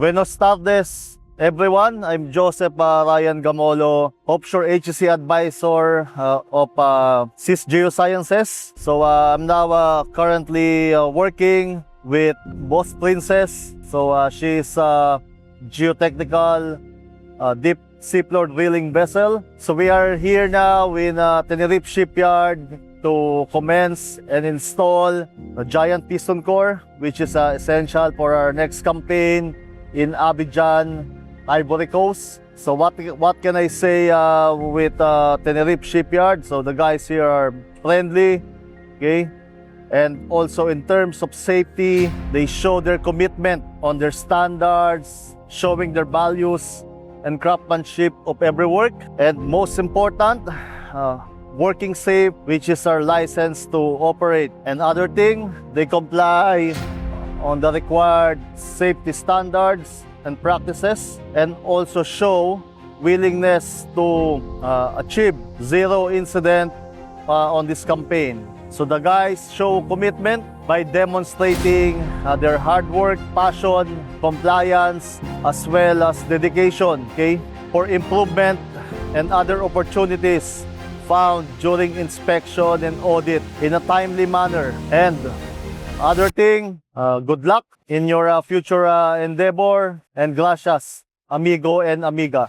Buenos tardes, everyone. I'm Joseph Ryan Gamolo, Offshore OHSE Advisor of SEAS Geosciences. So I'm now currently working with Boss Princess. So she's Geotechnical deep-seafloor drilling vessel. So we are here now in Tenerife Shipyard to commence and install a giant piston core, which is essential for our next campaign in Abidjan, Ivory Coast. So what can I say with Tenerife Shipyard? So the guys here are friendly, okay? And also in terms of safety, they show their commitment on their standards, showing their values and craftsmanship of every work. And most important, working safe, which is our license to operate. And other thing, they comply on the required safety standards and practices, and also show willingness to achieve zero incident on this campaign. So the guys show commitment by demonstrating their hard work, passion, compliance, as well as dedication, okay, for improvement and other opportunities found during inspection and audit in a timely manner. And other thing, good luck in your future endeavor, and gracias, amigo and amiga.